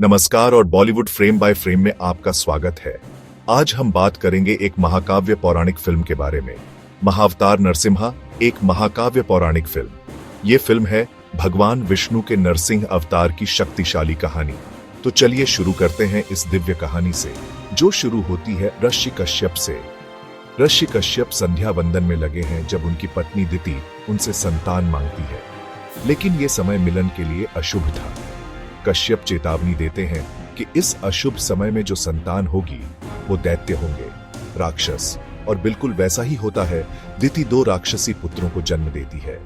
नमस्कार और Bollywood frame by frame में आपका स्वागत है। आज हम बात करेंगे एक महाकाव्य पौराणिक फिल्म के बारे में। महाअवतार नरसिम्हा एक महाकाव्य पौराणिक फिल्म। ये फिल्म है भगवान विष्णु के नरसिंह अवतार की शक्तिशाली कहानी। तो चलिए शुरू करते हैं इस दिव्य कहानी से, जो शुरू होती है ऋषि कश्यप से। ऋषि कश्यप संध्या वंदन में लगे हैं जब उनकी पत्नी दिति उनसे संतान मांगती है, लेकिन ये समय मिलन के लिए अशुभ था। कश्यप चेतावनी देते हैं कि इस अशुभ समय में जो संतान होगी वो दैत्य होंगे, राक्षस। और बिल्कुल वैसा ही होता है। दिति दो राक्षसी पुत्रों को जन्म देती है,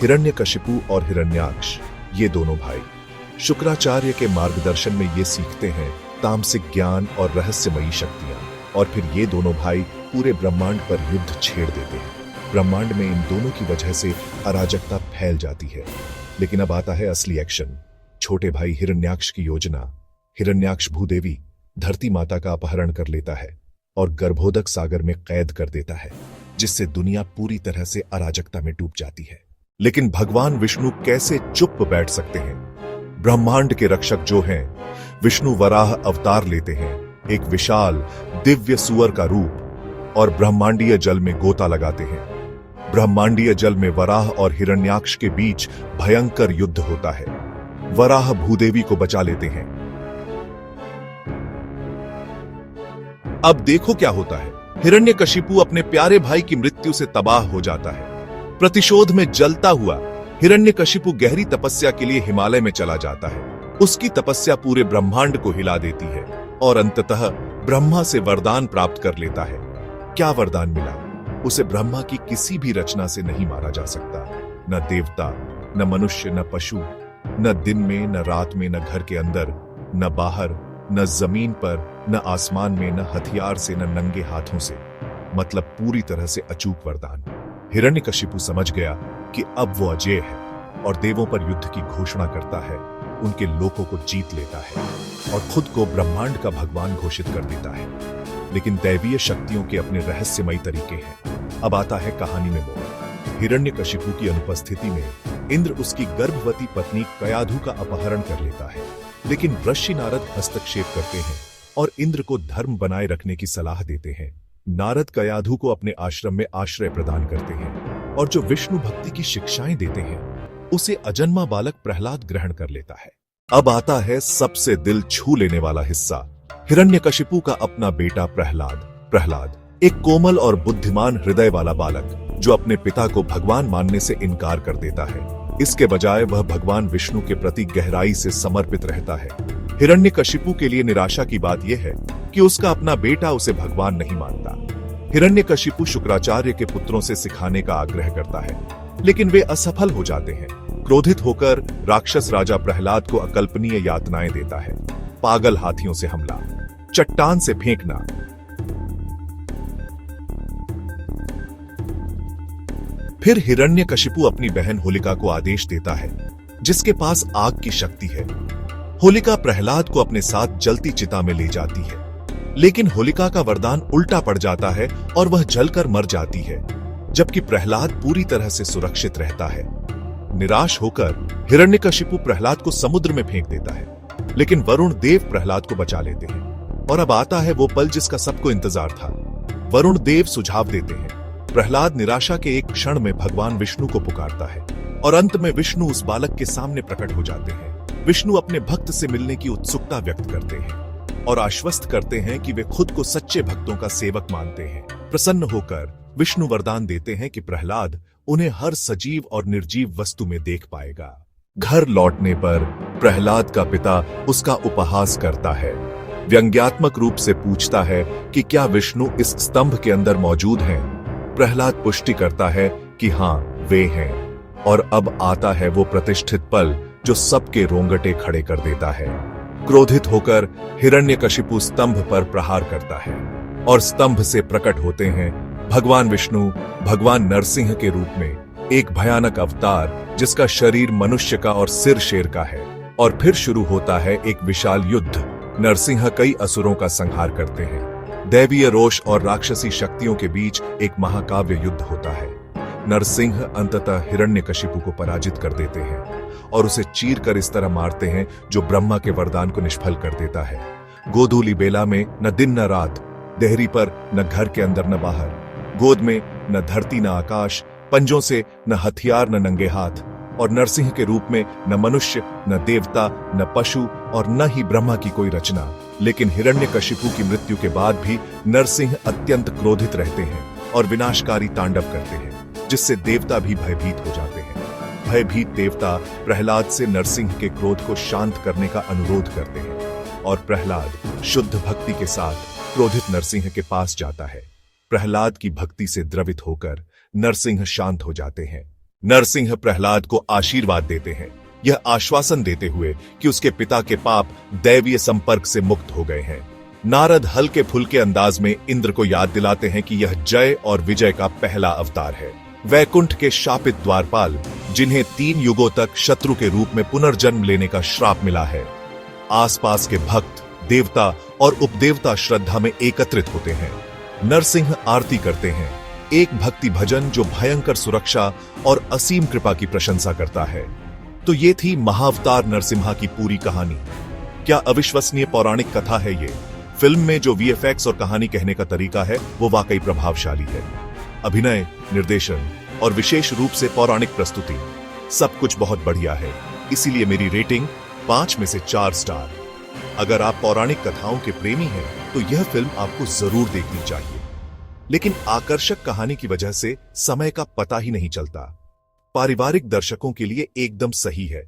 हिरण्यकशिपु और हिरण्याक्ष। ये दोनों भाई शुक्राचार्य के मार्गदर्शन में ये सीखते हैं तामसिक ज्ञान और रहस्यमयी शक्तियां, और फिर ये दोनों भाई पूरे ब्रह्मांड पर युद्ध छेड़ देते हैं। ब्रह्मांड में इन दोनों की वजह से अराजकता फैल जाती है। लेकिन अब आता है असली एक्शन। छोटे भाई हिरण्याक्ष की योजना। हिरण्याक्ष भूदेवी धरती माता का अपहरण कर लेता है और गर्भोदक सागर में कैद कर देता है, जिससे दुनिया पूरी तरह से अराजकता में डूब जाती है। लेकिन भगवान विष्णु कैसे चुप बैठ सकते हैं? ब्रह्मांड के रक्षक जो हैं, विष्णु वराह अवतार लेते हैं, एक विशाल दिव्य सुअर का रूप, और ब्रह्मांडीय जल में गोता लगाते हैं। ब्रह्मांडीय जल में वराह और हिरण्याक्ष के बीच भयंकर युद्ध होता है। वराह भूदेवी को बचा लेते हैं। अब देखो क्या होता है। हिरण्यकशिपु अपने प्यारे भाई की मृत्यु से तबाह हो जाता है। प्रतिशोध में जलता हुआ हिरण्यकशिपु गहरी तपस्या के लिए हिमालय में चला जाता है। उसकी तपस्या पूरे ब्रह्मांड को हिला देती है और अंततः ब्रह्मा से वरदान प्राप्त कर लेता है। क्या वरदान मिला उसे? ब्रह्मा की किसी भी रचना से नहीं मारा जा सकता। न देवता, न मनुष्य, न पशु, न दिन में, न रात में, न घर के अंदर, न बाहर, न जमीन पर, न आसमान में, न हथियार से, न नंगे हाथों से। मतलब पूरी तरह से अचूक वरदान। हिरण्यकशिपु समझ गया कि अब वो अजेय है और देवों पर युद्ध की घोषणा करता है, उनके लोकों को जीत लेता है और खुद को ब्रह्मांड का भगवान घोषित कर देता है। लेकिन दैवीय शक्तियों के अपने रहस्यमयी तरीके हैं। अब आता है कहानी में मोड़। हिरण्यकशिपु की अनुपस्थिति में इंद्र उसकी गर्भवती पत्नी कयाधु का अपहरण कर लेता है, लेकिन ऋषि नारद हस्तक्षेप करते हैं और इंद्र को धर्म बनाए रखने की सलाह देते हैं। नारद कयाधु को अपने आश्रम में आश्रय प्रदान करते हैं और जो विष्णु भक्ति की शिक्षाएं देते हैं उसे अजन्मा बालक प्रहलाद ग्रहण कर लेता है। अब आता है सबसे दिल छू लेने वाला हिस्सा। हिरण्यकशिपु का अपना बेटा प्रहलाद एक कोमल और बुद्धिमान हृदय वाला बालक, जो अपने पिता को भगवान मानने से इनकार कर देता है। इसके बजाय वह भगवान विष्णु के प्रति गहराई से समर्पित रहता है। हिरण्यकशिपु के लिए निराशा की बात यह है कि उसका अपना बेटा उसे भगवान नहीं मानता। हिरण्यकशिपु शुक्राचार्य के पुत्रों से सिखाने का आग्रह करता है, लेकिन वे असफल हो जाते हैं। क्रोधित होकर राक्षस राजा प्रहलाद को अकल्पनीय यातनाएं देता है। पागल हाथियों से हमला, चट्टान से फेंकना, फिर हिरण्यकशिपु अपनी बहन होलिका को आदेश देता है, जिसके पास आग की शक्ति है। होलिका प्रहलाद को अपने साथ जलती चिता में ले जाती है, लेकिन होलिका का वरदान उल्टा पड़ जाता है और वह जलकर मर जाती है, जबकि प्रहलाद पूरी तरह से सुरक्षित रहता है। निराश होकर हिरण्यकशिपु प्रहलाद को समुद्र में फेंक देता है, लेकिन वरुण देव प्रहलाद को बचा लेते हैं। और अब आता है वो पल जिसका सबको इंतजार था। वरुण देव सुझाव देते हैं। प्रहलाद निराशा के एक क्षण में भगवान विष्णु को पुकारता है और अंत में विष्णु उस बालक के सामने प्रकट हो जाते हैं। विष्णु अपने भक्त से मिलने की उत्सुकता व्यक्त करते हैं और आश्वस्त करते हैं कि वे खुद को सच्चे भक्तों का सेवक मानते हैं। प्रसन्न होकर विष्णु वरदान देते हैं कि प्रहलाद उन्हें हर सजीव और निर्जीव वस्तु में देख पाएगा। घर लौटने पर प्रहलाद का पिता उसका उपहास करता है, व्यंग्यात्मक रूप से पूछता है कि क्या विष्णु इस स्तंभ के अंदर मौजूद हैं? प्रहलाद पुष्टि करता है कि हाँ, वे हैं। और अब आता है वो प्रतिष्ठित पल जो सबके रोंगटे खड़े कर देता है। क्रोधित होकर हिरण्यकशिपु स्तंभ पर प्रहार करता है और स्तंभ से प्रकट होते हैं भगवान विष्णु, भगवान नरसिंह के रूप में, एक भयानक अवतार जिसका शरीर मनुष्य का और सिर शेर का है। और फिर शुरू होता है एक विशाल युद्ध। नरसिंह कई असुरों का संहार करते हैं। दैवीय रोष और राक्षसी शक्तियों के बीच एक महाकाव्य युद्ध होता है। नरसिंह अंततः हिरण्यकशिपु को पराजित कर देते हैं और उसे चीर कर इस तरह मारते हैं जो ब्रह्मा के वरदान को निष्फल कर देता है। गोधूली बेला में न दिन न रात, देहरी पर न घर के अंदर न बाहर, गोद में न धरती न आकाश, पंजों से न हथियार न नंगे हाथ, और नरसिंह के रूप में न मनुष्य न देवता न पशु और न ही ब्रह्मा की कोई रचना। लेकिन हिरण्यकशिपु की मृत्यु के बाद भी नरसिंह अत्यंत क्रोधित रहते हैं और विनाशकारी तांडव करते हैं, जिससे देवता भी भयभीत हो जाते हैं। भयभीत देवता प्रहलाद से नरसिंह के क्रोध को शांत करने का अनुरोध करते हैं और प्रहलाद शुद्ध भक्ति के साथ क्रोधित नरसिंह के पास जाता है। प्रहलाद की भक्ति से द्रवित होकर नरसिंह शांत हो जाते हैं। नरसिंह प्रहलाद को आशीर्वाद देते हैं, यह आश्वासन देते हुए कि उसके पिता के पाप दैवीय संपर्क से मुक्त हो गए हैं। नारद हल्के फुल्के अंदाज में इंद्र को याद दिलाते हैं कि यह जय और विजय का पहला अवतार है। वैकुंठ के शापित द्वारपाल, जिन्हें 3 युगों तक शत्रु के रूप में पुनर्जन्म लेने का श्राप मिला है, आसपास के भक्त, देवता और उपदेवता श्रद्धा में एकत्रित होते हैं। नरसिंह आरती करते हैं, एक भक्ति भजन जो भयंकर सुरक्षा और असीम कृपा की प्रशंसा करता है। तो ये थी महाअवतार नरसिम्हा की पूरी कहानी। क्या अविश्वसनीय पौराणिक कथा है ये। फिल्म में जो वीएफएक्स और कहानी कहने का तरीका है वो वाकई प्रभावशाली है। अभिनय, निर्देशन और विशेष रूप से पौराणिक प्रस्तुति, सब कुछ बहुत बढ़िया है। इसीलिए मेरी रेटिंग 5 में से 4 स्टार। अगर आप पौराणिक कथाओं के प्रेमी हैं तो यह फिल्म आपको जरूर देखनी चाहिए। लेकिन आकर्षक कहानी की वजह से समय का पता ही नहीं चलता। पारिवारिक दर्शकों के लिए एकदम सही है,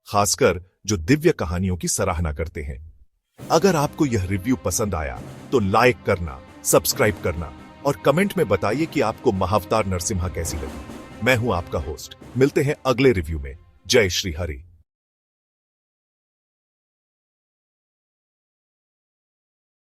खासकर जो दिव्य कहानियों की सराहना करते हैं। अगर आपको यह रिव्यू पसंद आया तो लाइक करना, सब्सक्राइब करना और कमेंट में बताइए कि आपको महाअवतार नरसिम्हा कैसी लगी। मैं हूं आपका होस्ट। मिलते हैं अगले रिव्यू में। जय श्री हरि।